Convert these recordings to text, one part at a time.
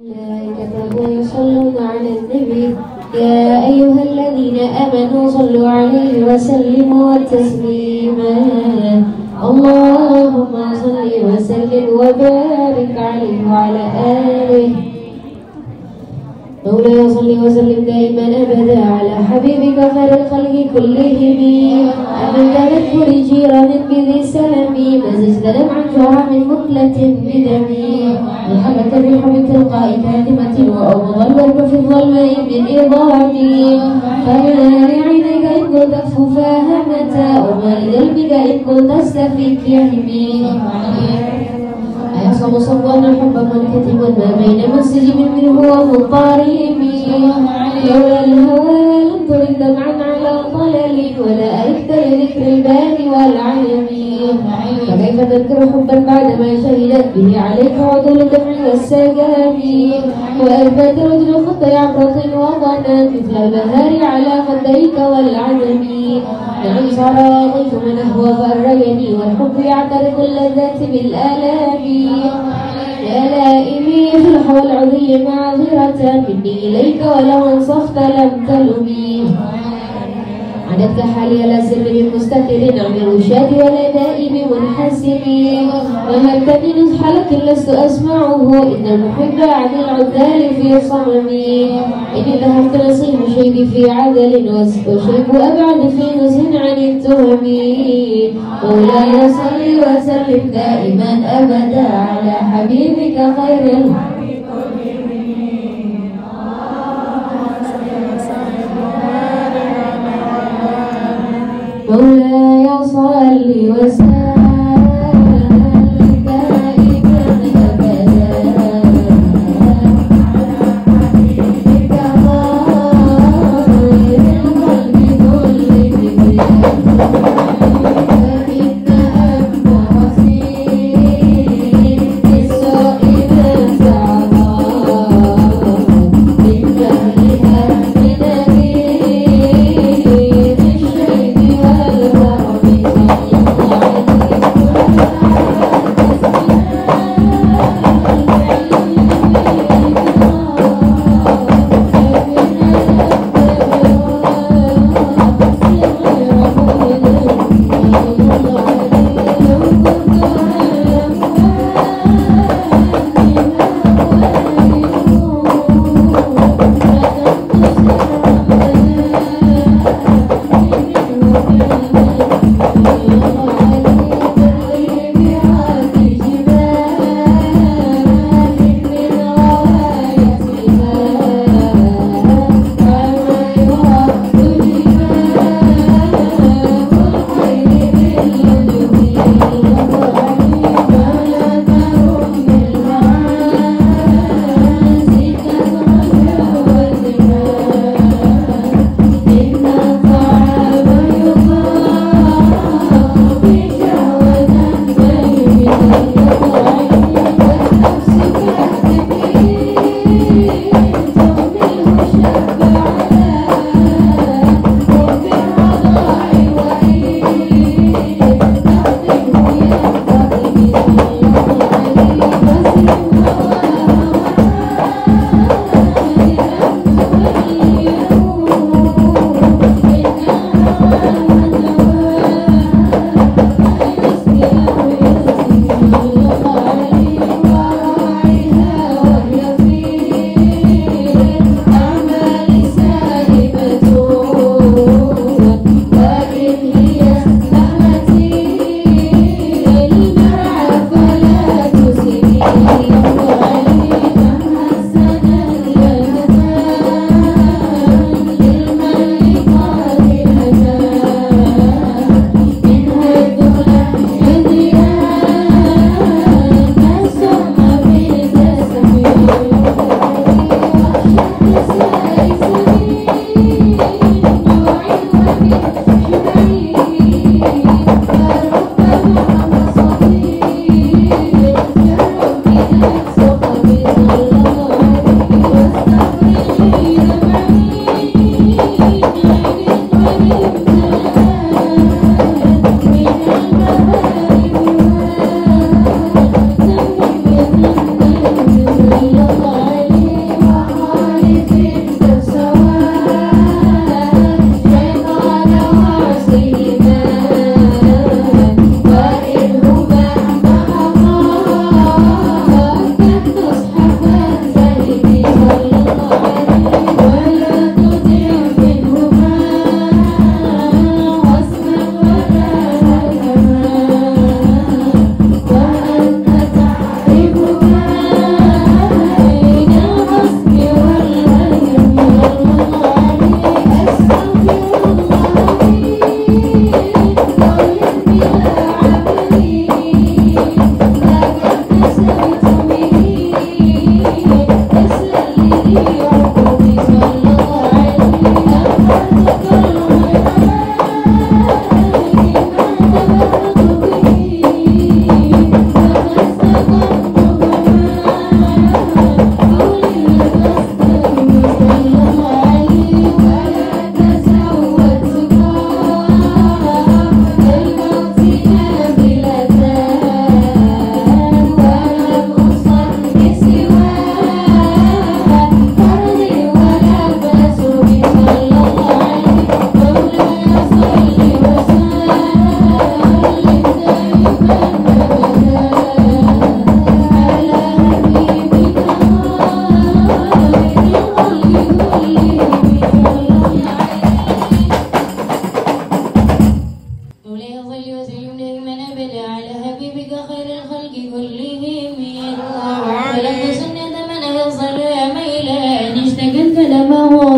الملائكة يصلون على النبي يا أيها الذين آمنوا صلوا عليه وسلموا تسليما اللهم صل وسلم وبارك عليه وعلى آله مولاي صل وسلم دائما أبدا على حبيبك خير الخلق كلهم أمن تذكر جيران بذي السلام مزجت دمعا جرى من مقلة بدمي وحبت الريح من تلقاء كاتمة وأوضى البرق في الظلماء من إضامي فما لعينيك إن كنت تكففاها متى وما لقلبك إن كنت تستفيك يهمي أيحسب صبوان الحب منكتب ما بين منسجم منه ومضطرب لولا الهوى لم ترد دمعا على طلل ولا أركت لذكر البان والعلم فكيف تذكر حبا بعدما شهدت به عليك عدل الدمع والسجام وأثبت رجل خط عبرة وضنا مثل البهار على خديك والعدم نعم صار ضيف من أهوى فريني والحب يعترض اللذات بالآلام يا لائمي في الحوى العظيم معذرة مني إليك ولو انصفت لم تلمي عددك حالي لا سر من مستتر عن الرشاد ولا دائم منحسب وهبتني نصح لكن لست أسمعه إن المحب عن العذال في صممي إني ذهبت نصيب شيبي في عدل وشيب أبعد في نص عن التهم مولاي صل وسلم دائما أبدا على حبيبك خير الخلق مولاي صل وسلم دائما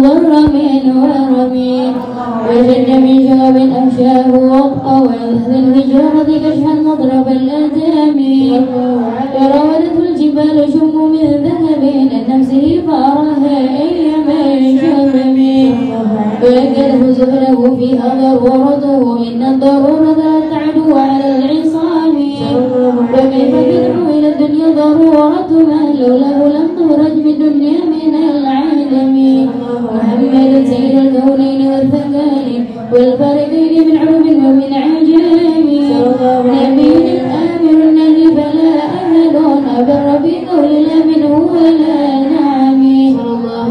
مغرم ورمي وجد من شغب أفشاه وابقى وأهل الهجرة كشحا مضرب الأدام وراودته الجبال شم من ذهب عن نفسه فأراها أيما شمم فأكله زهره فيها ضرورته إن الضرورة تعدو على العصام وكيف تدعو إلى الدنيا ضرورة ما لوله لم تخرج بالدنيا من العالم محمد سيد الكونين والثقالين والفارقين من عرب ومن عجام نبي الآمر النهي فلا أحد أبر بقول لا منه ولا نعم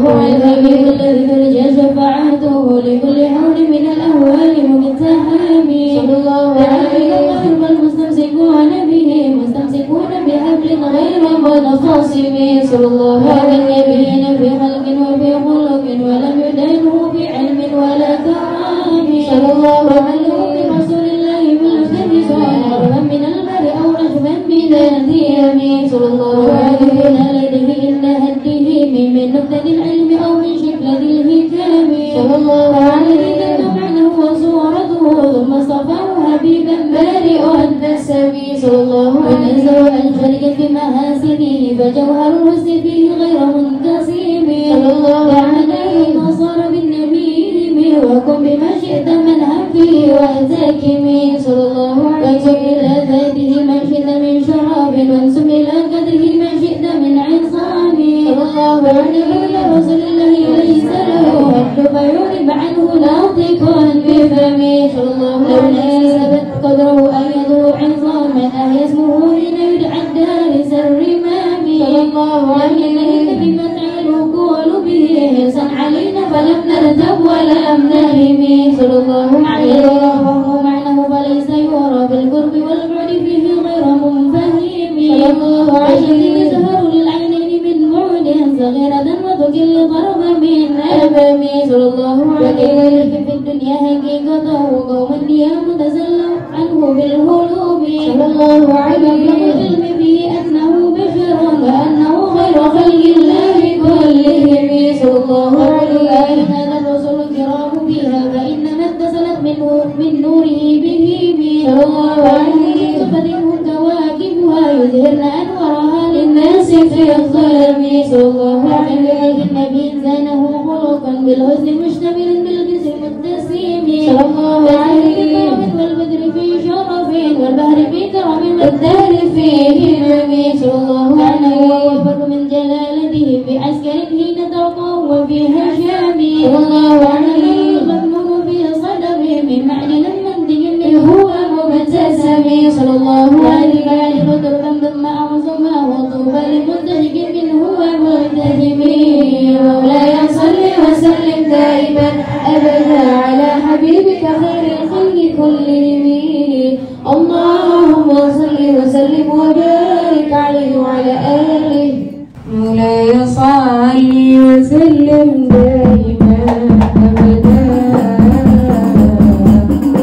والحبيب الذي ترجى شفاعته لكل حول من الأهوال مقتحم المستمسكون به مستمسكون بحبل غير منفصم صلى الله على النبيين في خلق وفي خلق ولم يدينه في علم ولا كرام صلى الله عليه رسول الله ملتمس غربا من البر أو رشفا من الديم صلى الله عليه لديه إن هديه من نكتة العلم أو من شكلة الهتام صلى الله عليه معنه وصورته ثم اصطفاه حبيبا بارئ النسب صلى الله عليه وسلم شركا بمحاسنه فجوهر الحسن فيه غير منقسم صلى الله عليه وصار بالنبي وكن بما شئت من فيه واحتكم صلى الله عليه وانسب إلى ذاته ما شئت من شراب وانسب إلى قدره ما شئت من عصام صلى الله عليه رسول الله ليس له حد فيعرب عنه ناطق بفمه صلى الله عليه ثبت قدره أن يدعو عظاما أهي اسمه حين يدعى الدارس الرمام صلى الله عليه بما تعلق به حرصا علينا فلم نرتب ولم نهم صلى الله عليه وهو معنه فليس يرى بالقرب والبعد فيه غير منفهم صلى الله عليه تظهر للعينين من بعد صغيرة وتكل ضربا من أمام صلى الله عليه في الدنيا حقيقته قوما متسلم عنه بالهلوب صلى الله عليه العلم به أنه بشر وأنه خير خلق الله كلهم صلى الله عليه كان الرسل الكرام بها فإنما اتصلت من نوره به صلى الله عليه فتنه كواكبها يظهرن أنوارها للناس في الظلم صلى الله عليه النبي زانه خلقا بالحسن مشتملا بالجسم المتسم صلى الله عليه والبدر في شرف والبهر في كرم والدهر فيه نعم صلى الله عليه وفر من جلالته في عسكر حين ترقى وفي هشام صلى الله عليه مضمون في صدر من معدن منتج منه هو مبتسم صلى الله عليه وضربا ثم أعظمه وطوبى لمنتشك منه هو ملتزم مولاي صل وسلم دائما أبدا على حبيبك خير الخلق كلهم اللهم صل وسلم وبارك عليه وعلى آله مولاي صل وسلم دائما أبدا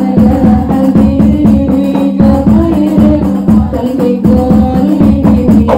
على حبيبك خير الخلق كلهم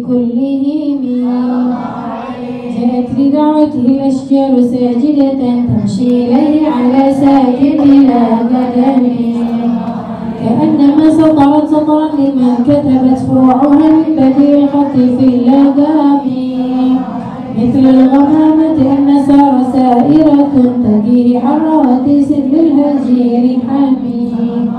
كلهم. جاءت لدعوته الأشجار ساجدة تمشي إليه على ساكن بلا قدم، كأنما سطرت سطرا لمن كتبت فروعها من بديع الخط في اللقام، مثل الغمامة أن سار سائرة تجري حر وتيس بالهجير حميم.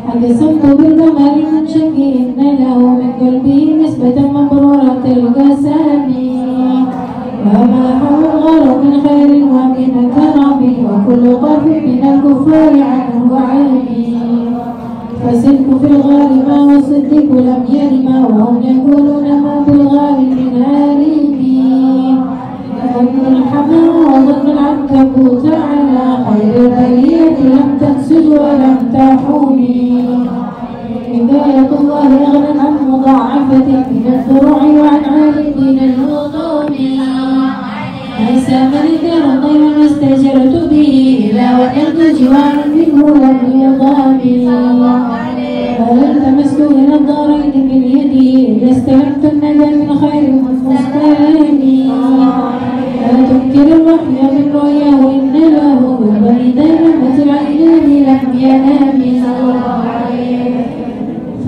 أقسمت بالقمر المنشق إن له من قلبي نسبة مبرورة القسام، وما حول الغار من خير ومن كرم، وكل طرف من الكفار عنه عمي. فصدق في الغار ما وصدق لم يرم، وهم يقولون ما في الغار من عالمي. ظن الحمى وظن العنكبوت على خير البرية لم تنسج ولم تحومي. هداية الله أغنى عن مضاعفة من الفروع وعن عالم من الهضوم. ليس ملكا طير استجرت به إلا وجدت جوارا منه لم يضامي. فالتمست إلى الدارين من يدي إذا استلمت الندى من خير مستلمي. لا تنكر الوحي من رؤياه إن له بالبرد نمت العينان لم ينام.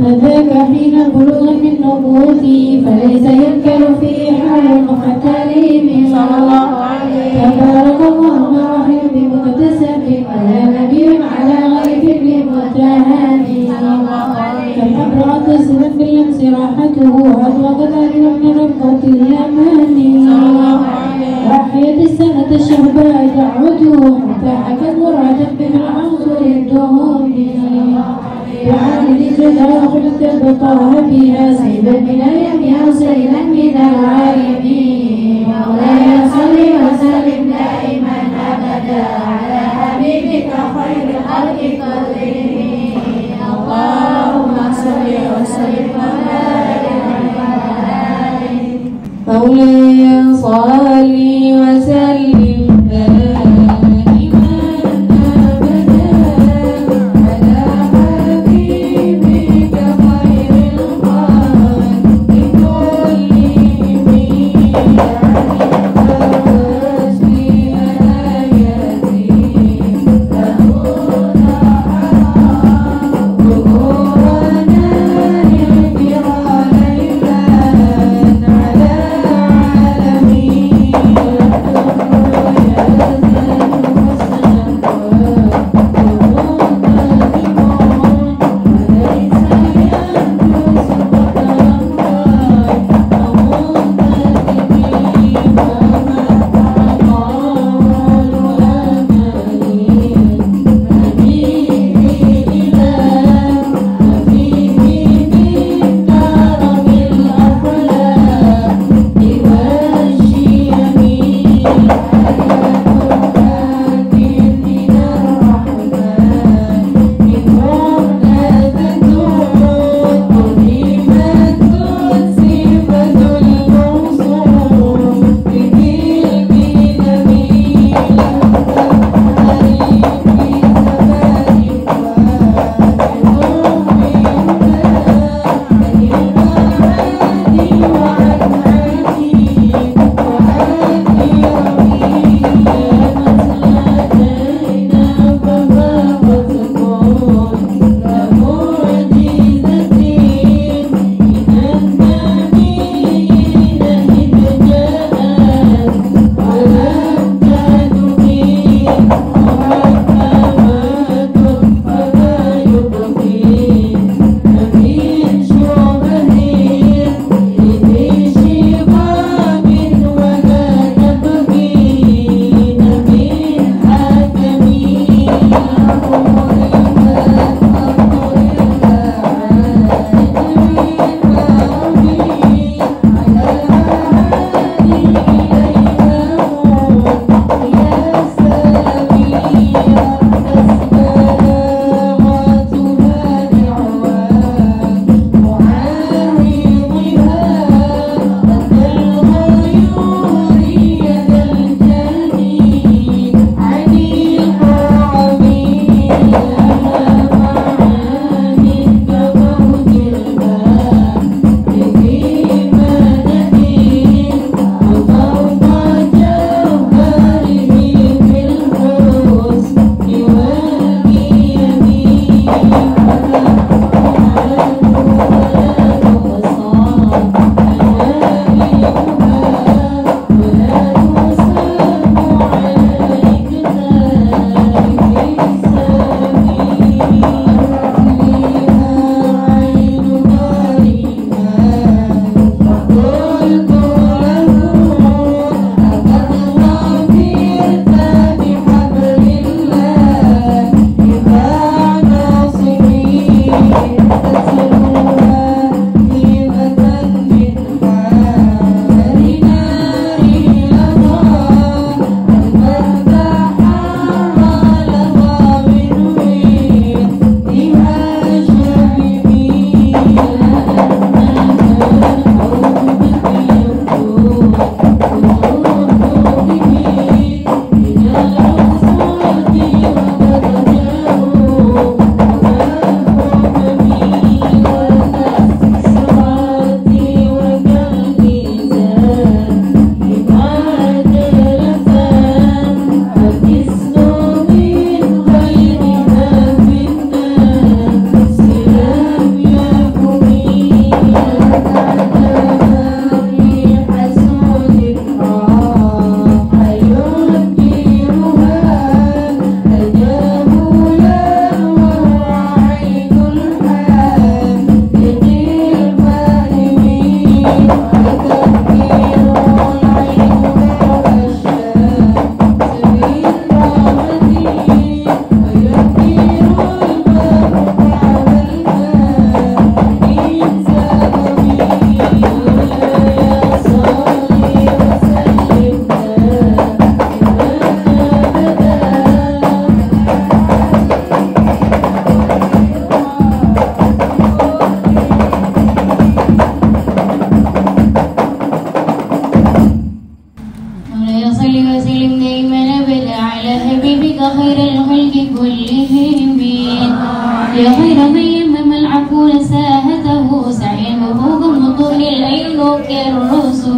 فذاك حين بلوغ من نبوتي فليس ينكر فيه حال المختلم. تبارك الله ما وحي بمكتسب ولا نبي على غيب بمتهم. كم أبرأت سبا باللمس راحته أطلقت علم من ربة اليمن. وأحيت السنة الشهباء دعوته حتى حكت ورعة بمن عنصر الدهون. بعالي جدا خلت بطاها بها سيبا من أيامها سيلا من العالمين. مولاي صل وسلم دائما أبدا على حبيبك خير الخلق كلهم. اللهم صل وسلم وبارك عليه. مولاي صل وسلم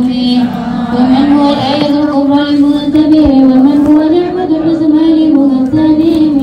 ومن هو الآية الكبرى للمنتبه ومن هو نعمة العظمى للمغتنم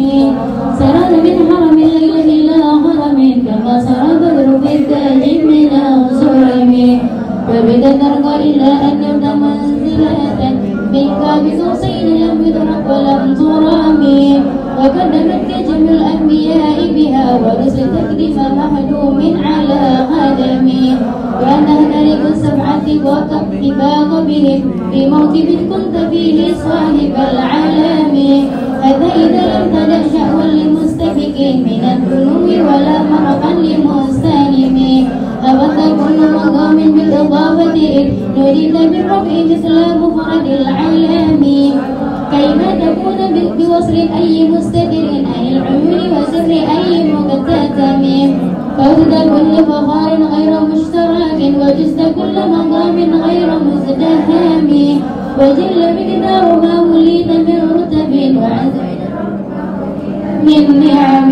سرد من حرم الليل إلى حرم كما سرى بدر في التاج من الظلم فبدا ترقى إلا أن يبدأ منزلة منك بقوسين لم يدرك ولم ترمي وقدمت جميع الأنبياء بها ورسل تكليف محدوم على قدمي وأنها تارك السبعة وكفاق بهم في موكب كنت فيه صاحب العالم هذا إذا لم تدع شأوا لمستفك من الذنوب ولا مرقا لمستلم أبت كل مقام بالإضافة إذ نريد بالرفع مثل مفرد العالم كيف تكون بوصل أي مستدر عن العيون وسر أي مكتتم فوزد كل فخار غير مشترك وجزت كل مقام غير مزدهم وجل مقدار ما وليت من رتب وعزم من نعم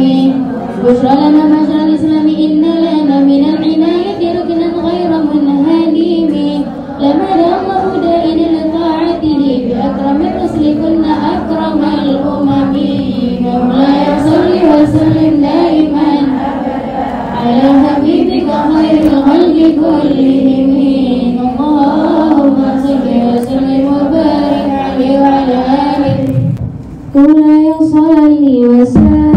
بشرى لنا معشر الإسلام إن لنا من العناية ركنا غير منهدم لما الله دائن لطاعته بأكرم الرسل كنا أكرم الأمم مولاي صل وسلم دائما على حبيبك خير الخلق كلهم اللهم صل وسلم وبارك عليه وعلى آله مولاي صل وسلم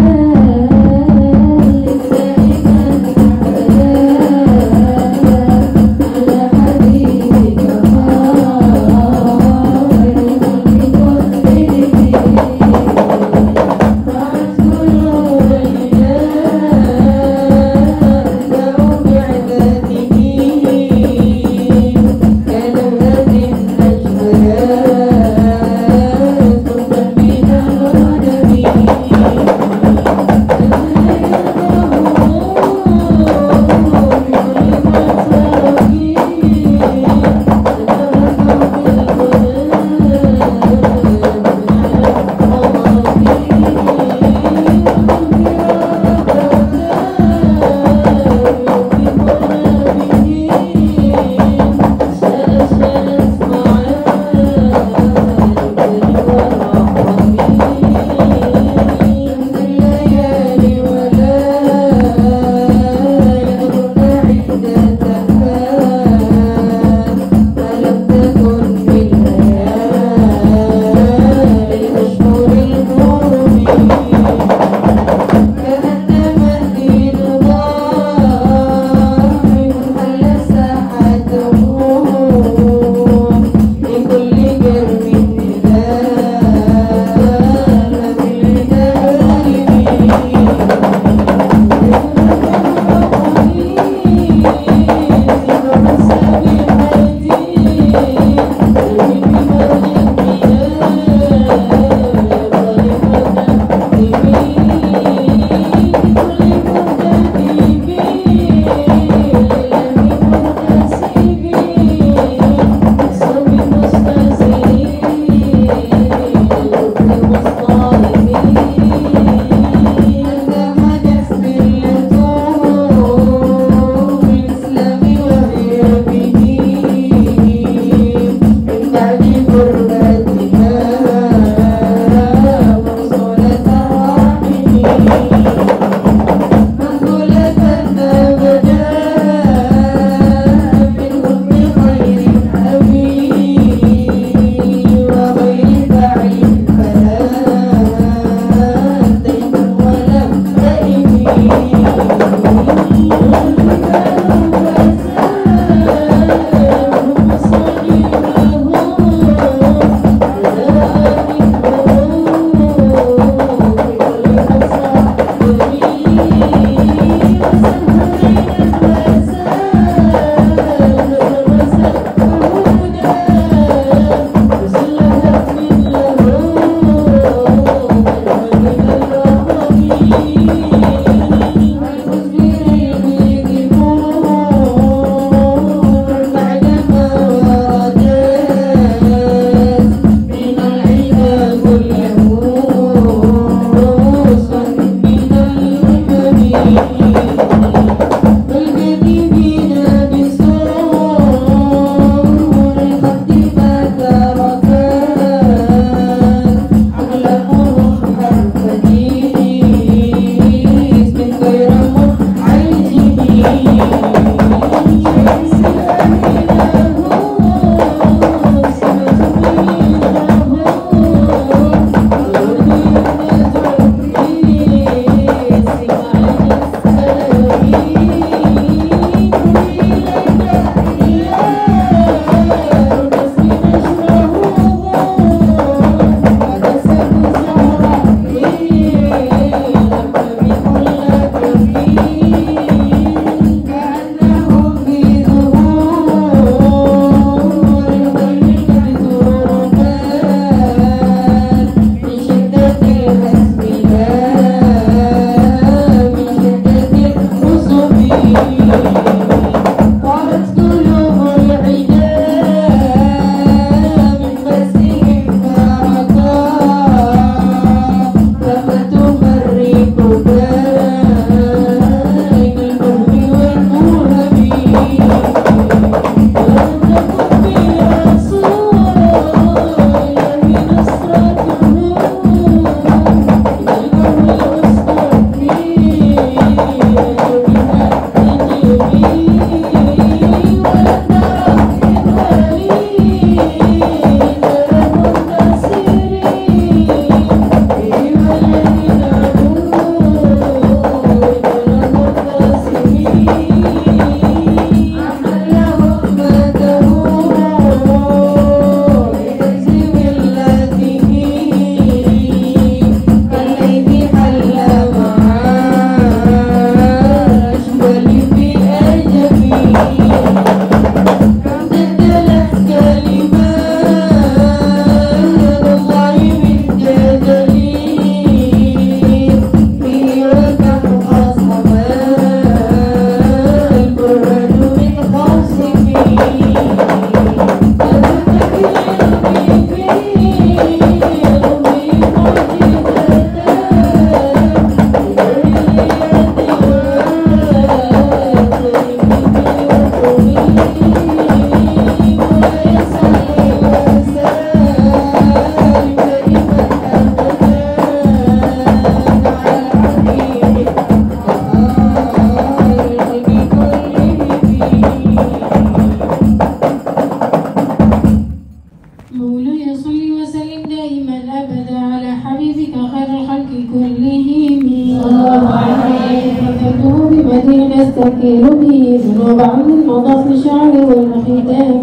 بعض مضى في الشعر والختام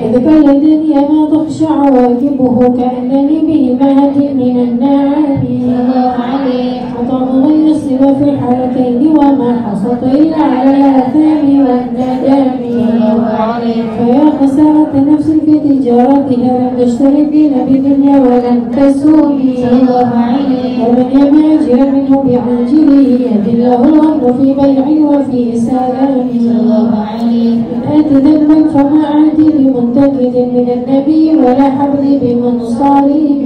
إذ كالذي ما تخشع واكبه كأنني بهمات من النعم وتضغي الصبا في الحالتين وما حصلت إلا على الآثام والندم فيا خسارة نفس في تجارتها لم تشتري الدين بدنيا ولن تسومي ومن يماجر منه بعاجله يدله الأمر في بيع وفي سلام إن آت ذنبا فما عادي بمنتقد من النبي ولا حبل بمنصارم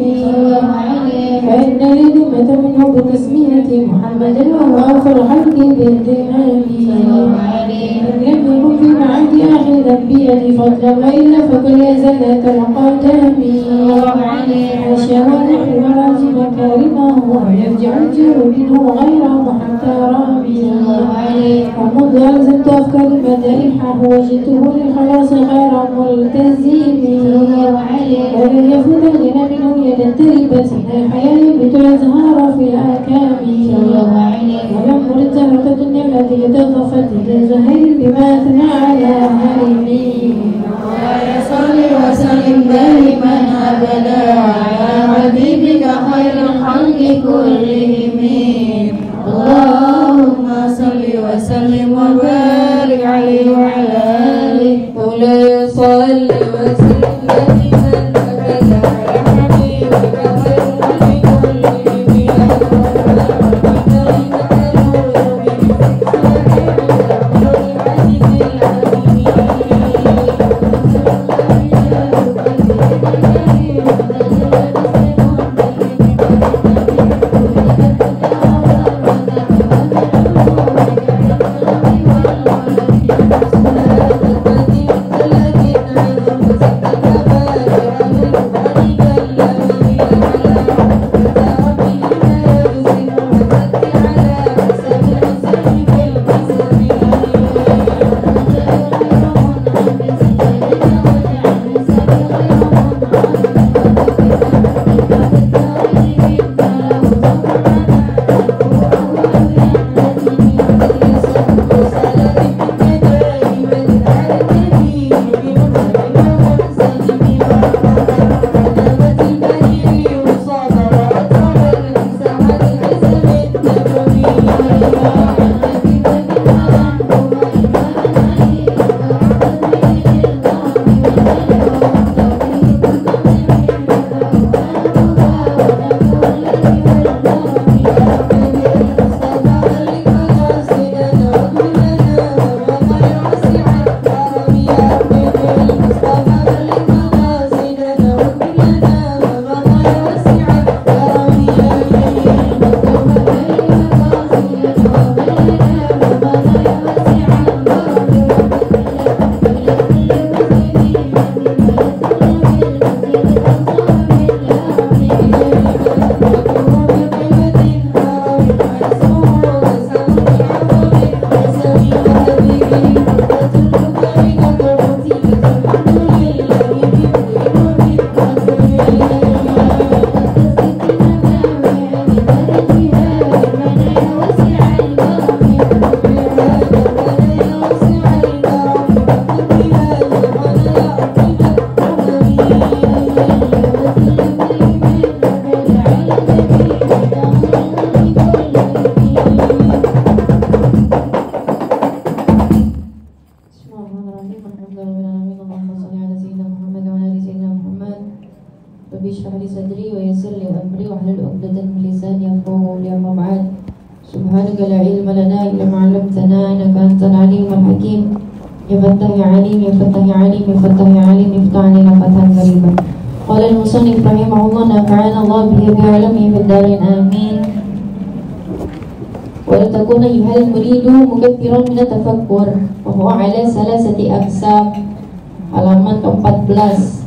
فإن لذمة منه بتسمية محمدا وهو أوفى الخلق بالدمام إن لم يكن في معاد آخذا بيدي فضلا وإلا فكل يزلة القدم حاشا ونحن راجي مكارمه ويرجع الجر منه غير محترم ومنذ ألزمت أفكار مدائحه وجدته للخلاص غير ملتزم ولن يفوت الغنى منه يدا تربت من الحياة يبت الأزهار في الأكام ولم مرد زهرة الدنيا التي تغطفت للزهير بما أثنى على هرمي صل وسلم دائما أبدا على حبيبك خير الخلق كلهم اللهم صل وسلم وبارك عليه وعلى آله مولاي صل وسلم دائما أبدا على حبيبك خير الخلق سبحانك لا علم لنا إلا ما علمتنا إنك أنت العليم الحكيم يا فتح يا عليم يا فتح يا عليم يا فتح يا عليم افتح علينا فتحا قريبا. قال المصنف رحمه الله نفعنا الله به بعلمه في الدارين آمين. ولتكون أيها المريد مكثرا من التفكر وهو على ثلاثة أقسام. halaman ke-14.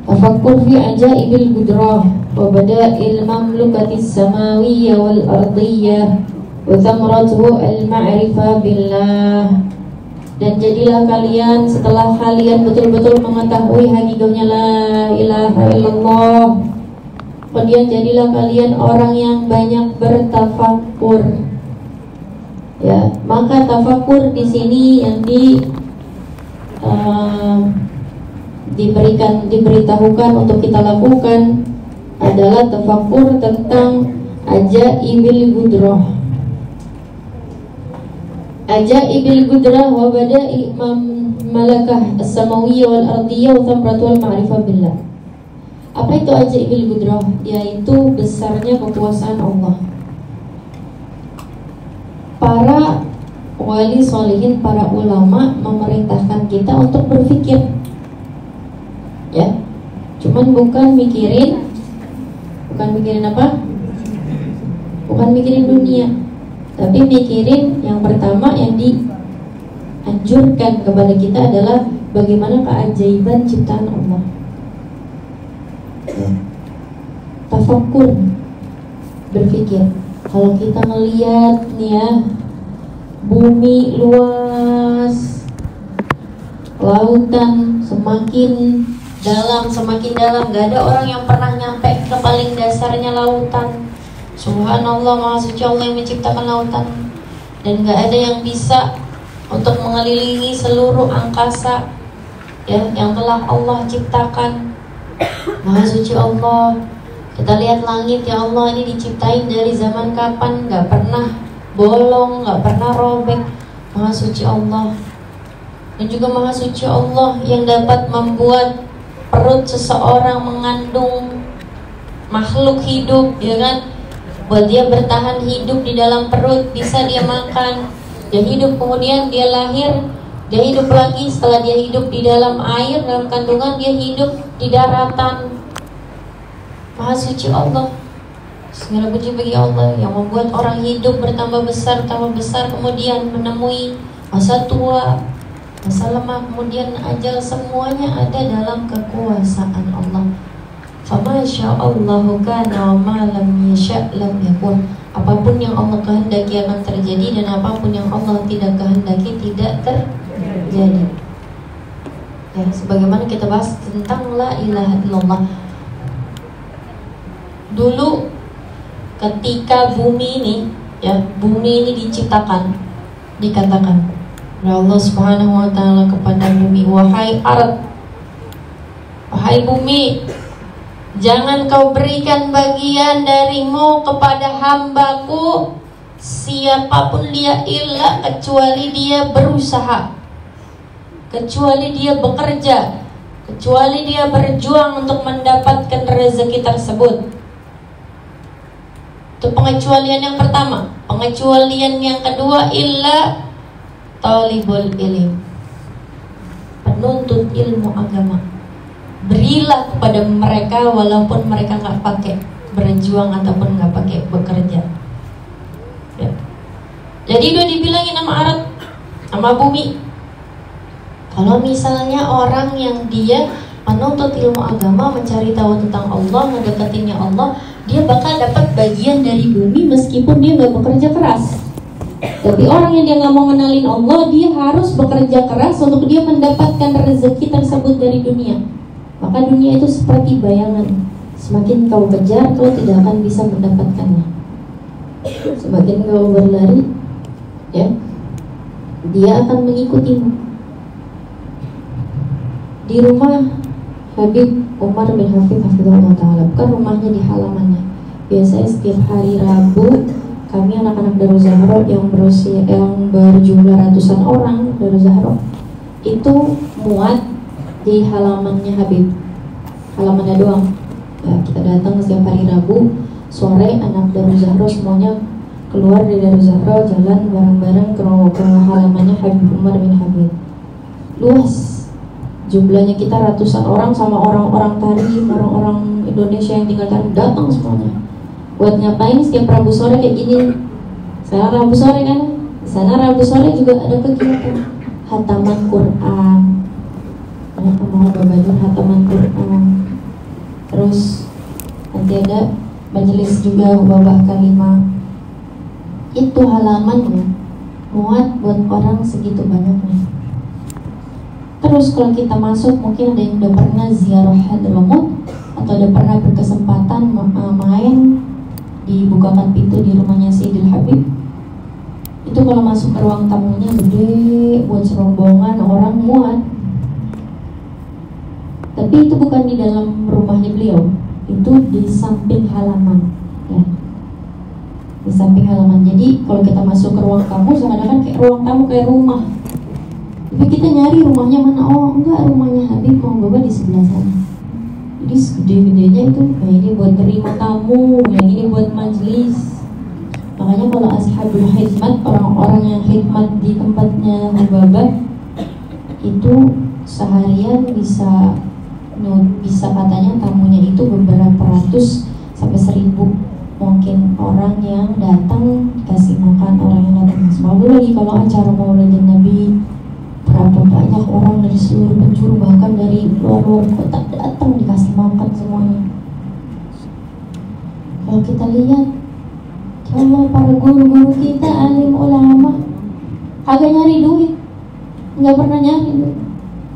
Tafakkur fi ajaibil qudrah wa bada'il mamlukatis samawiyah wal ardiyah wa thamratuhu al-ma'rifah billah. Dan jadilah kalian setelah kalian betul-betul mengetahui hakikatnya la ilaha illallah, kemudian jadilah kalian orang yang banyak bertafakkur. Ya, maka tafakur di sini yang diberitahukan untuk kita lakukan adalah tafakur tentang ajaibil gudrah. Ajaibil gudrah wa bada'i malakah as-samawiyyah wal ardiyyah wa thamratul ma'rifah billah. Apa itu ajaibil gudrah? Yaitu besarnya kekuasaan Allah. Para wali solihin, para ulama memerintahkan kita untuk berpikir, ya, cuman bukan mikirin apa? Bukan mikirin dunia, tapi mikirin yang pertama yang dianjurkan kepada kita adalah bagaimana keajaiban ciptaan Allah. Tafakkur, berpikir. Kalau kita ngelihat nih ya, bumi luas, lautan semakin dalam, gak ada orang yang pernah nyampe ke paling dasarnya lautan. Subhanallah, Maha Suci Allah yang menciptakan lautan, dan gak ada yang bisa untuk mengelilingi seluruh angkasa, ya, yang telah Allah ciptakan. Maha Suci Allah. Kita lihat langit, ya Allah, ini diciptain dari zaman kapan, gak pernah bolong, gak pernah robek. Maha Suci Allah. Dan juga Maha Suci Allah yang dapat membuat perut seseorang mengandung makhluk hidup, ya kan, buat dia bertahan hidup di dalam perut, bisa dia makan, dia hidup, kemudian dia lahir, dia hidup lagi. Setelah dia hidup di dalam air, dalam kandungan, dia hidup di daratan. Maha Suci Allah. Segala puji bagi Allah yang membuat orang hidup bertambah besar, kemudian menemui masa tua, masa lemah, kemudian ajal. Semuanya ada dalam kekuasaan Allah. Fama sya'allahu kana wa ma lam yasha' lam yakun. Apapun yang Allah kehendaki akan terjadi, dan apapun yang Allah tidak kehendaki tidak terjadi. Ya, sebagaimana kita bahas tentang la ilaha illallah. Dulu ketika bumi ini, ya, bumi ini diciptakan, dikatakan oleh Allah Subhanahu wa taala kepada bumi, wahai ard, wahai bumi, jangan kau berikan bagian darimu kepada hambaku siapapun dia, illa, kecuali dia berusaha, kecuali dia bekerja, kecuali dia berjuang untuk mendapatkan rezeki tersebut. Itu pengecualian yang pertama. Pengecualian yang kedua, illa talibul ilm, penuntut ilmu agama. Berilah kepada mereka walaupun mereka nggak pakai berjuang ataupun nggak pakai bekerja, ya. Jadi udah dibilangin sama Arab, sama bumi, kalau misalnya orang yang dia menuntut ilmu agama, mencari tahu tentang Allah, mendekatinya Allah, dia bakal dapat bagian dari bumi meskipun dia nggak bekerja keras. Tapi orang yang dia nggak mau kenalin Allah, dia harus bekerja keras untuk dia mendapatkan rezeki tersebut dari dunia. Maka dunia itu seperti bayangan, semakin kau kejar, kau tidak akan bisa mendapatkannya. Semakin kau berlari, ya, dia akan mengikutimu. Di rumah Habib Umar bin Hafidh Hafidhullah Ta'ala, bukan rumahnya di halamannya. Biasanya setiap hari Rabu, kami anak-anak Darul Zahra yang berjumlah ratusan orang, Darul Zahra itu muat di halamannya Habib, halamannya doang. Ya, kita datang setiap hari Rabu sore, anak Darul Zahra semuanya keluar dari Darul Zahra, jalan bareng-bareng ke halamannya Habib Umar bin Hafidh. Luas. Jumlahnya kita ratusan orang, sama orang-orang tari, orang-orang Indonesia yang tinggal tari datang semuanya. Buat ngapain? Setiap Rabu sore kayak gini. Saya Rabu sore kan, di sana Rabu sore juga ada kegiatan hataman Quran. Mereka mau berbagi hataman Quran. Terus nanti ada majelis juga babak kalimah. Itu halamannya muat buat orang segitu banyaknya. Terus kalau kita masuk, mungkin ada yang udah pernah ziarah Hadramut atau udah pernah berkesempatan main, dibukakan pintu di rumahnya Sayyidil Habib. Itu kalau masuk ke ruang tamunya gede, buat serombongan orang muat. Tapi itu bukan di dalam rumahnya beliau, itu di samping halaman, ya. Di samping halaman. Jadi kalau kita masuk ke ruang tamu, seakan-akan kayak ruang tamu kayak rumah. Tapi kita nyari rumahnya mana? Oh enggak, rumahnya Habib mau bawa di sebelah sana. Jadi segede-gedenya itu, yang ini buat terima tamu, yang ini buat majelis. Makanya kalau ashabul khidmat, orang-orang yang khidmat di tempatnya Habibah itu seharian bisa katanya tamunya itu beberapa ratus sampai 1000 mungkin orang yang datang dikasih makan, orang yang datang. Selalu lagi kalau acara Maulidin Nabi, berapa banyak orang dari seluruh penjuru, bahkan dari luar kota datang dikasih makan semuanya. Kalau kita lihat, ya Allah, para guru-guru kita, alim ulama, kagak nyari duit, nggak pernah nyari duit.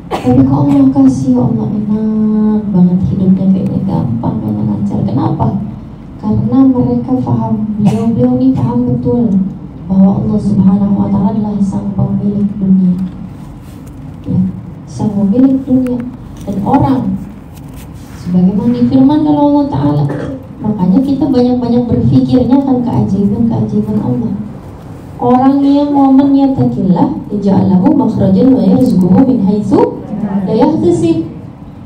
Tapi kok Allah kasih, ya Allah, enak banget hidupnya, kayaknya gampang, kayaknya lancar. Kenapa? Karena mereka paham, beliau ini paham betul bahwa Allah Subhanahu wa Ta'ala adalah sang pemilik dunia, ya, sang pemilik dunia dan orang. Sebagaimana difirman kalau Allah Ta'ala, makanya kita banyak-banyak berpikirnya akan keajaiban Allah. Orang yang momen yatakillah yaj'alahu makhrajan wa yarzuquhu min haitsu la yahtasib.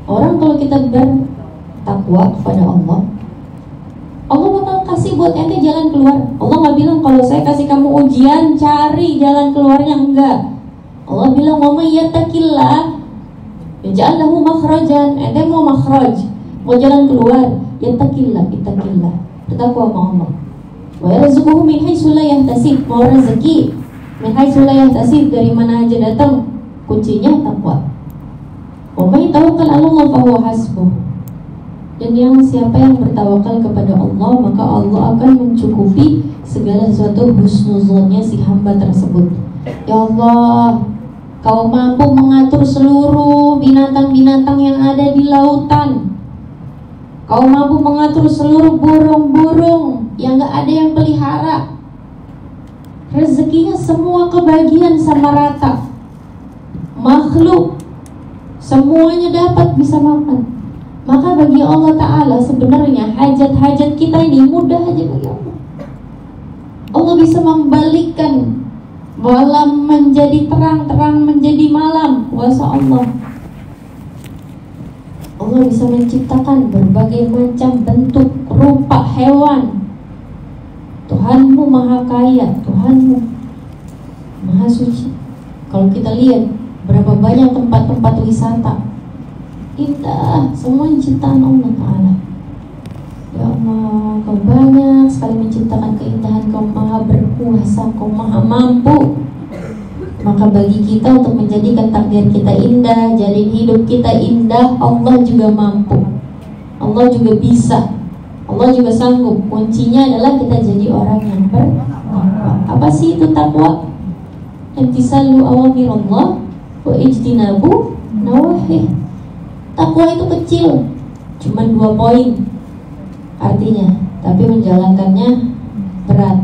Orang kalau kita bertakwa kepada Allah, Allah bakal kasih buat ente jalan keluar. Allah nggak bilang kalau saya kasih kamu ujian cari jalan keluarnya, enggak. Allah bilang wa may yatakillah yaj'alahu makhrajan. Ente mau makhraj, mau jalan keluar, yatakillah, itakillah, bertakwa sama Allah. Wa yarzuquhu min haitsu la yahtasib. Mau rezeki min haitsu la yahtasib, dari mana aja datang, kuncinya takwa. Wa may tawakkal 'ala Allah fa huwa hasbuh. Dan yang siapa yang bertawakal kepada Allah, maka Allah akan mencukupi segala sesuatu husnuzonnya si hamba tersebut. Ya Allah, Kau mampu mengatur seluruh binatang-binatang yang ada di lautan. Kau mampu mengatur seluruh burung-burung yang gak ada yang pelihara. Rezekinya semua kebagian sama rata. Makhluk semuanya dapat bisa makan. Maka bagi Allah Ta'ala sebenarnya hajat-hajat kita ini mudah aja bagi Allah. Allah bisa membalikkan malam menjadi terang, terang menjadi malam, kuasa Allah. Allah bisa menciptakan berbagai macam bentuk rupa hewan. Tuhanmu maha kaya, Tuhanmu maha suci. Kalau kita lihat berapa banyak tempat-tempat wisata indah, semua ciptaan Allah Ta'ala. Ya Allah, Kau banyak sekali menciptakan keindahan, Kau maha berkuasa, Kau maha mampu. Maka bagi kita untuk menjadikan takdir kita indah, jadiin hidup kita indah, Allah juga mampu, Allah juga bisa, Allah juga sanggup. Kuncinya adalah kita jadi orang yang bertakwa. Apa sih itu takwa? Imtisalu awamirullah wa ijtinabu nawahih. Takwa itu kecil, cuma 2 poin artinya, tapi menjalankannya berat.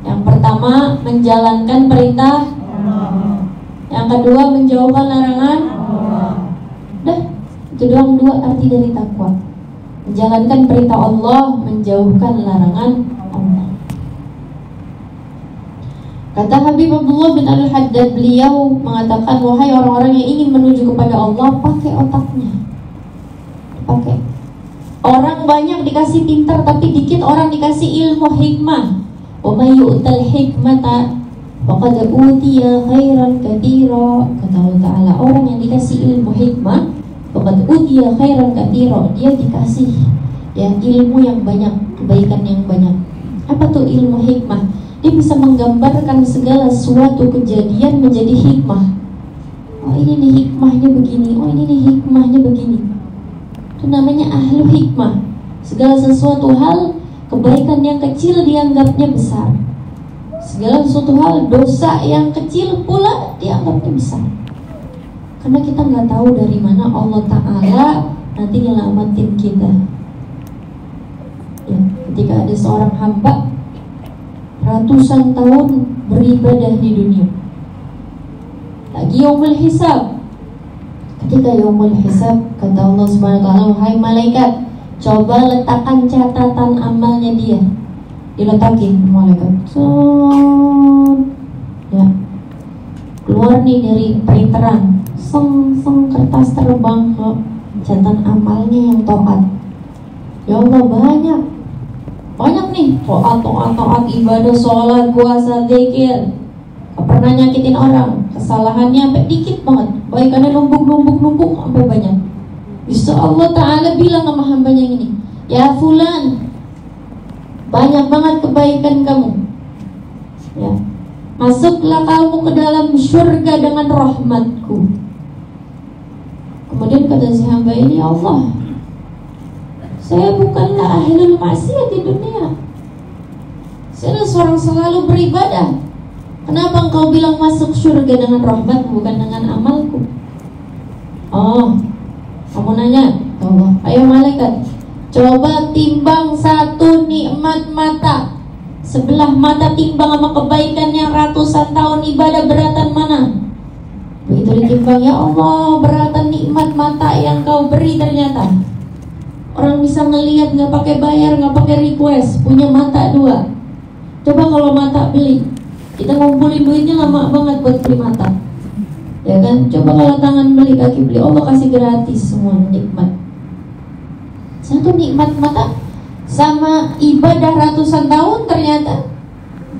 Yang pertama, menjalankan perintah, yang kedua, menjauhkan larangan. Dah, itu doang 2 arti dari takwa. Menjalankan perintah Allah, menjauhkan larangan Allah. Kata Habib Abdullah bin Al-Haddad, beliau mengatakan, wahai orang-orang yang ingin menuju kepada Allah, pakai otaknya. Pakai. Orang banyak dikasih pintar, tapi dikit orang dikasih ilmu hikmah. Wa may yu'tal hikmata faqad utiya khairan katsira. Kata Allah Ta'ala, orang yang dikasih ilmu hikmah, faqad utiya khairan katsira, dia dikasih ya ilmu yang banyak, kebaikan yang banyak. Apa tuh ilmu hikmah? Dia bisa menggambarkan segala suatu kejadian menjadi hikmah. Oh ini nih hikmahnya begini, oh ini nih hikmahnya begini. Itu namanya ahlu hikmah. Segala sesuatu hal, kebaikan yang kecil dianggapnya besar. Segala sesuatu hal, dosa yang kecil pula dianggapnya besar. Karena kita nggak tahu dari mana Allah Ta'ala nanti nyelamatin kita. Ya, ketika ada seorang hamba ratusan tahun beribadah di dunia. Lagi yaumul hisab. Ketika yaumul hisab, kata Allah Subhanahu wa taala, "Wahai malaikat, coba letakkan catatan amalnya dia." Diletakin malaikat. Ya. Keluar nih dari printeran. Kertas terbang ke catatan amalnya yang taat. Ya Allah, banyak nih taat ibadah, sholat, puasa, zikir. Gak pernah nyakitin orang, kesalahannya sampai dikit banget, baikannya numpuk sampai banyak. Bisa Allah Ta'ala bilang sama hambanya ini, "Ya fulan, banyak banget kebaikan kamu, ya, masuklah kamu ke dalam surga dengan rahmatku." Kemudian kata si hamba ini, "Ya Allah, saya bukanlah ahlul maksiat di dunia. Saya adalah seorang selalu beribadah. Kenapa engkau bilang masuk surga dengan rahmatmu, bukan dengan amalku?" "Oh, kamu nanya, Allah, ayo malaikat, coba timbang satu nikmat mata. Sebelah mata timbang sama kebaikannya ratusan tahun ibadah, beratan mana?" Begitu ditimbang, "Ya Allah, beratan nikmat mata yang kau beri ternyata. Orang bisa ngelihat nggak pakai bayar, nggak pakai request, punya mata 2. Coba kalau mata beli, kita ngumpulin duitnya lama banget buat beli mata, ya kan? Coba kalau tangan beli, kaki beli, Allah kasih gratis semua nikmat. Satu nikmat mata sama ibadah ratusan tahun ternyata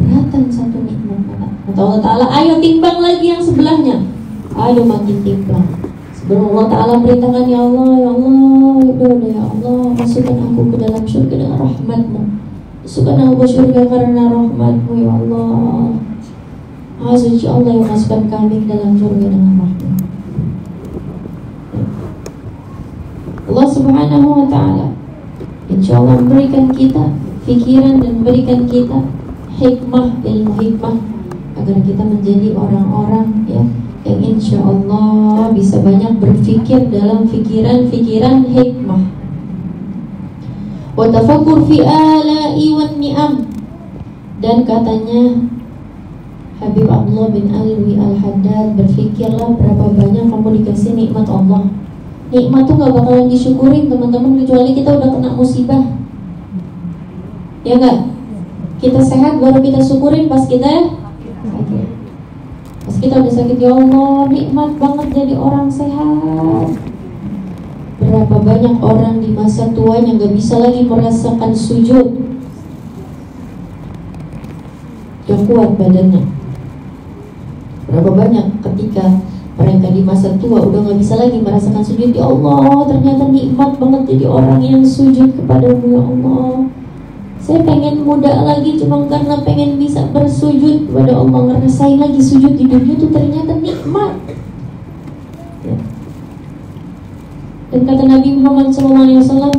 beratan satu nikmat mata." Kata Allah Ta'ala, "Ayo timbang lagi yang sebelahnya." Ayo makin timbang. Sebelum Allah Ta'ala perintahkan, "Ya Allah, ya Allah, udah ya Allah, masukkan aku ke dalam surga dengan rahmatmu. Masukkan aku ke surga karena rahmatmu ya Allah. Suci Allah yang masukkan kami ke dalam surga dengan rahmatmu." Allah Subhanahu wa Ta'ala insya Allah memberikan kita pikiran dan memberikan kita hikmah, ilmu hikmah, agar kita menjadi orang-orang ya yang insya Allah bisa banyak berpikir dalam pikiran-pikiran hikmah. Wa tafakkur fi ala'i wan ni'am. Dan katanya Habib Abdullah bin Alwi Al-Haddad, berpikirlah berapa banyak kamu dikasih nikmat Allah. Nikmat tuh gak bakalan disyukurin teman-teman, kecuali kita udah kena musibah. Ya gak? Kita sehat baru kita syukurin pas kita sakit. Pas kita udah sakit, ya Allah, nikmat banget jadi orang sehat. Berapa banyak orang di masa tuanya gak bisa lagi merasakan sujud, yang kuat badannya. Berapa banyak ketika mereka di masa tua udah gak bisa lagi merasakan sujud, ya Allah, ternyata nikmat banget jadi orang yang sujud kepadamu ya Allah. Saya pengen muda lagi cuma karena pengen bisa bersujud kepada Allah, ngerasain lagi sujud di dunia itu ternyata nikmat. Ya. Dan kata Nabi Muhammad SAW,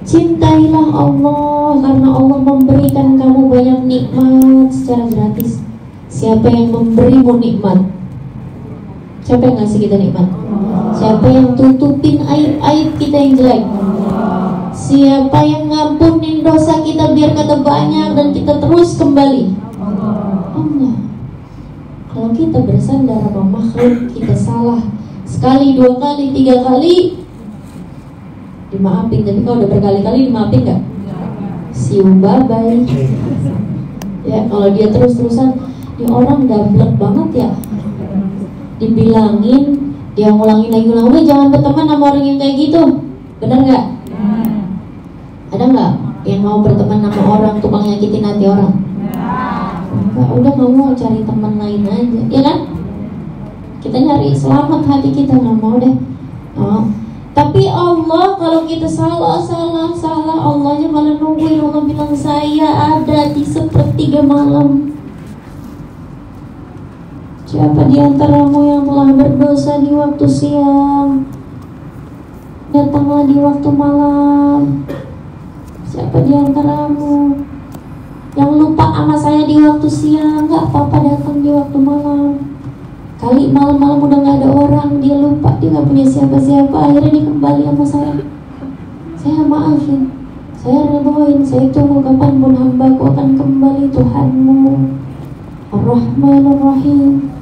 cintailah Allah karena Allah memberikan kamu banyak nikmat secara gratis. Siapa yang memberimu nikmat? Siapa yang ngasih kita nikmat? Siapa yang tutupin aib-aib kita yang jelek? Siapa yang ngampunin dosa kita biar kata banyak dan kita terus kembali? Allah. Kalau kita bersandar sama makhluk, kita salah sekali, 2 kali, 3 kali dimaafin. Tapi kalau udah berkali-kali dimaafin gak? Siu bye-bye. Ya, kalau dia terus-terusan, ini orang gablek banget ya, dibilangin, dia ngulangin lagi, udah jangan berteman sama orang yang kayak gitu. Bener gak? Ada nggak yang mau berteman sama orang tukang nyakitin hati orang? Enggak, udah nggak mau, cari teman lain aja, ya kan? Kita nyari selamat hati kita, nggak mau deh. Oh. Tapi Allah, kalau kita salah, Allahnya malah nungguin. Allah bilang, saya ada di 1/3 malam. Siapa di antaramu yang telah berdosa di waktu siang, datanglah di waktu malam. Siapa di antaramu yang lupa sama saya di waktu siang, gak apa-apa datang di waktu malam. Kali malam-malam udah gak ada orang, dia lupa, dia gak punya siapa-siapa, akhirnya dia kembali sama saya maafin, saya redoin, saya tunggu kapanpun hambaku akan kembali Tuhanmu. Ar-Rahmanur Rahim.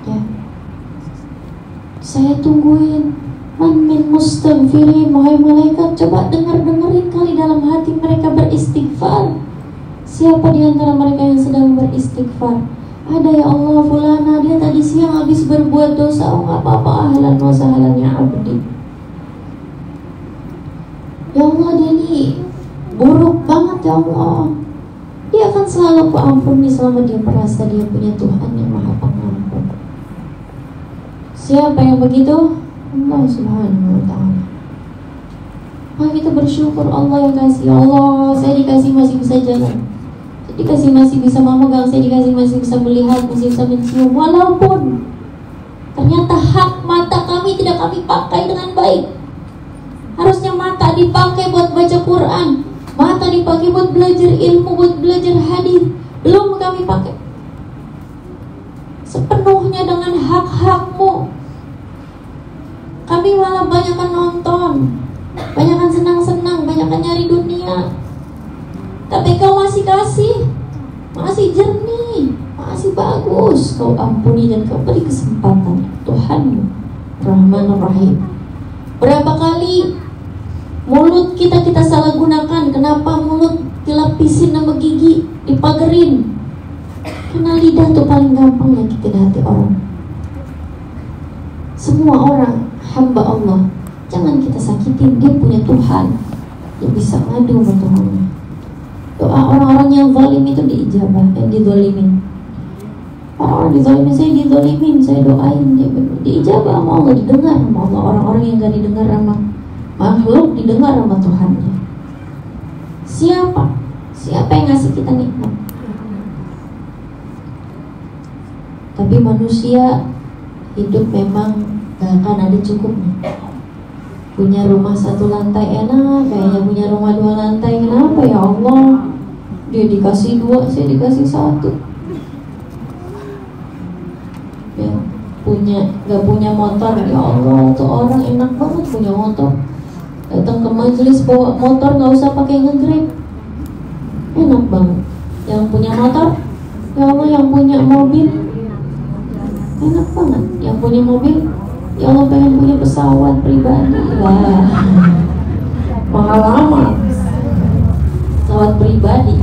Ya, saya tungguin. Man min mustaghfirin, wahai malaikat, coba dengerin kali dalam hati mereka beristighfar. Siapa di antara mereka yang sedang beristighfar? Ada ya Allah, fulana dia tadi siang habis berbuat dosa. Oh nggak apa-apa, ahlan wa sahlan ya abdi. Ya Allah, dia ini buruk banget ya Allah. Dia akan selalu aku ampuni selama dia merasa dia punya Tuhan yang maha pengampun. Siapa yang begitu? Allah Subhanahu wa ta'ala. Maka kita bersyukur, Allah yang kasih. Allah, saya dikasih masih bisa jalan, saya dikasih masih bisa memegang, saya dikasih masih bisa melihat, masih bisa mencium. Walaupun ternyata hak mata kami tidak kami pakai dengan baik. Harusnya mata dipakai buat baca Quran, mata dipakai buat belajar ilmu, buat belajar hadis. Belum kami pakai sepenuhnya dengan hak-hakmu. Kami malah banyakan nonton, banyakan senang-senang, banyakan nyari dunia. Tapi kau masih kasih, masih jernih, masih bagus. Kau ampuni dan kau beri kesempatan. Tuhanmu Rahmanur Rahim. Berapa kali mulut kita salah gunakan? Kenapa mulut dilapisin sama gigi, dipagerin? Karena lidah tuh paling gampang nyakitin hati orang. Semua orang hamba Allah, jangan kita sakitin. Dia punya Tuhan, dia bisa ngadu sama Tuhannya. Doa orang-orang yang zalim itu diijabah, yang dizalimin. Orang-orang dizalimin, saya dizalimin, saya doain, dia diijabah sama Allah, didengar sama Allah. Orang-orang yang gak didengar sama makhluk, didengar sama Tuhannya. Siapa yang ngasih kita nikmat? Tapi manusia hidup memang gak akan ada cukupnya. Punya rumah 1 lantai enak, kayaknya punya rumah 2 lantai. Kenapa ya Allah? Dia dikasih 2, saya dikasih 1. Ya, gak punya motor. Ya Allah, tuh orang enak banget punya motor. Datang ke majelis bawa motor, gak usah pakai nge-grab. Enak banget. Yang punya motor, ya Allah, yang punya mobil enak banget. Yang punya mobil, ya Allah, pengen punya pesawat pribadi. Wah, mahal amat pesawat pribadi.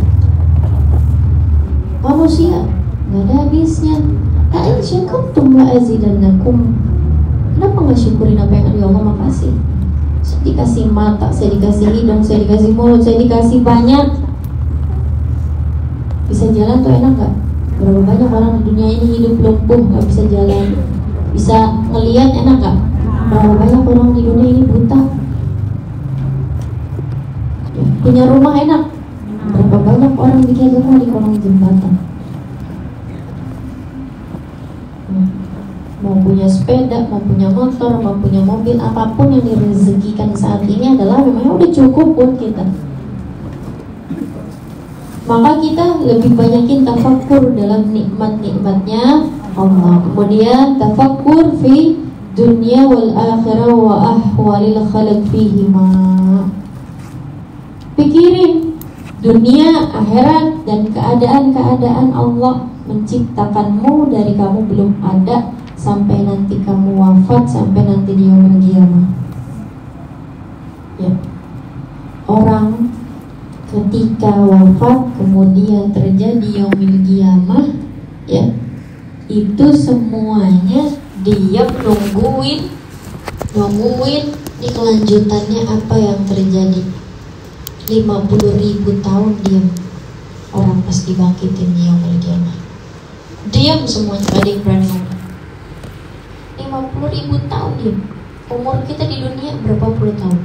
Manusia gak ada habisnya. La'in syakartum la'azidannakum. Kenapa gak syukurin apa yang Allah makasih? Saya dikasih mata, saya dikasih hidung, saya dikasih mulut, saya dikasih banyak. Bisa jalan tuh enak gak? Berapa banyak orang di dunia ini hidup lumpuh, gak bisa jalan. Bisa ngelihat enak gak? Berapa banyak orang di dunia ini buta. Ya, punya rumah enak. Berapa banyak orang bikin rumah di kolong jembatan. Mau punya sepeda, mau punya motor, mau punya mobil, apapun yang direzekikan saat ini adalah memang udah cukup buat kita. Maka kita lebih banyakin tafakkur dalam nikmat-nikmatnya Allah. Kemudian tafakkur fi dunia wal akhirah wa ahwalil khalaq fihima. Pikirin dunia, akhirat, dan keadaan-keadaan Allah menciptakanmu dari kamu belum ada sampai nanti kamu wafat, sampai nanti di yaumul qiyamah. Ya. Orang ketika wafat kemudian terjadi yaumul qiyamah, ya, itu semuanya diam nungguin di kelanjutannya apa yang terjadi. 50.000 tahun diam. Orang pas dibangkitin di yaumul qiyamah, diam semuanya, gak ada yang berani ngomong. 50.000 tahun diam. Umur kita di dunia berapa puluh tahun?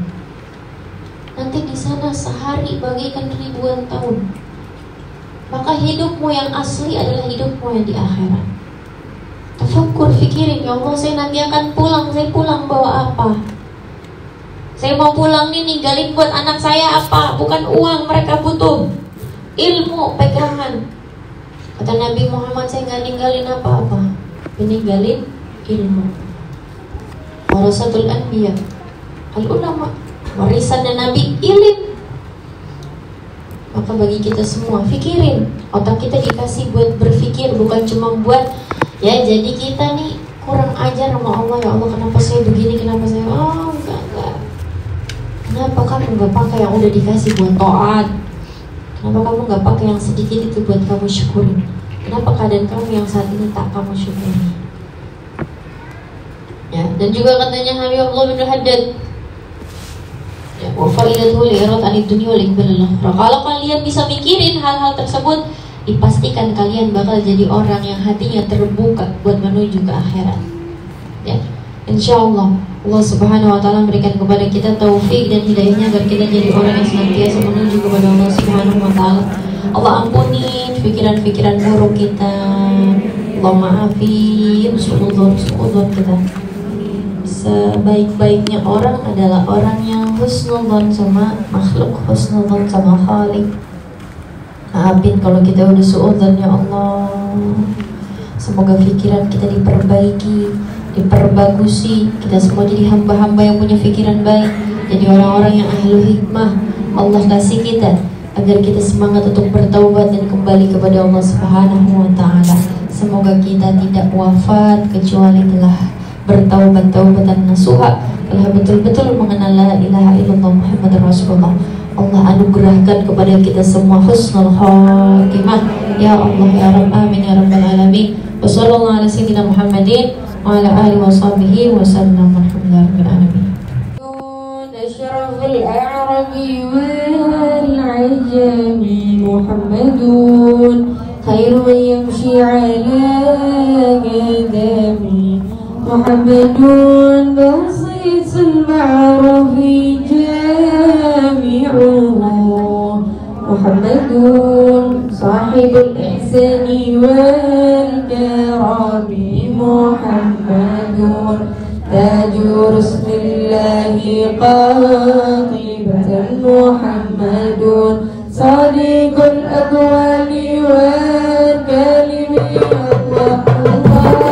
Nanti di sana sehari bagaikan ribuan tahun. Maka hidupmu yang asli adalah hidupmu yang di akhirat. Tafakkur, pikirin, ya Allah, saya nanti akan pulang. Saya pulang bawa apa? Saya mau pulang nih, ninggalin buat anak saya apa? Bukan uang, mereka butuh ilmu, pegangan. Kata Nabi Muhammad, saya gak ninggalin apa-apa, ninggalin ilmu. Warasatul anbiya, al ulama, warisannya Nabi ilmu. Maka bagi kita semua, fikirin. Otak kita dikasih buat berpikir, bukan cuma buat ya jadi kita nih kurang ajar sama Allah. Ya Allah, kenapa saya begini, kenapa saya enggak. Kenapa kamu gak pakai yang udah dikasih buat taat? Kenapa kamu gak pakai yang sedikit itu buat kamu syukurin? Kenapa keadaan kamu yang saat ini tak kamu syukuri? Ya, dan juga katanya Habibullah bin Haddad, ya, wa faidatuhu li'irad anid dunya wal iqbal al akhirah. Kalau kalian bisa mikirin hal-hal tersebut, dipastikan kalian bakal jadi orang yang hatinya terbuka buat menuju ke akhirat. Ya, insyaallah Allah Subhanahu wa taala memberikan kepada kita taufik dan hidayahnya agar kita jadi orang yang senantiasa menuju kepada Allah Subhanahu wa taala. Allah ampunin pikiran-pikiran buruk kita. Allah maafin suudzon kita. Sebaik-baiknya orang adalah orang yang husnudzon sama makhluk, husnudzon sama Khalik. Maafin kalau kita udah suudzon ya Allah. Semoga pikiran kita diperbaiki, diperbagusi. Kita semua jadi hamba-hamba yang punya pikiran baik, jadi orang-orang yang ahlu hikmah. Allah kasih kita agar kita semangat untuk bertaubat dan kembali kepada Allah Subhanahu wa taala. Semoga kita tidak wafat kecuali telah bertaubat taubatan nasuha, telah betul-betul mengenal la ilaha illallah Muhammadur Rasulullah. Allah anugerahkan kepada kita semua husnul khatimah ya Allah ya Rabb, amin ya rabbal alamin. Wa sallallahu ala sayyidina Muhammadin wa ala alihi wa sahbihi wa sallam. Alhamdulillahirabbil alamin. Asyraful a'rabi wal ajami Muhammadun khairu man yamshi ala qadami Muhammadun basitul ma'rufi jami'uhu Muhammadun sahibul ihsani wal karami Muhammadun taju ruslillahi qatibatan Muhammadun sadiqul aqwali wal kalimi Allah Muhammadun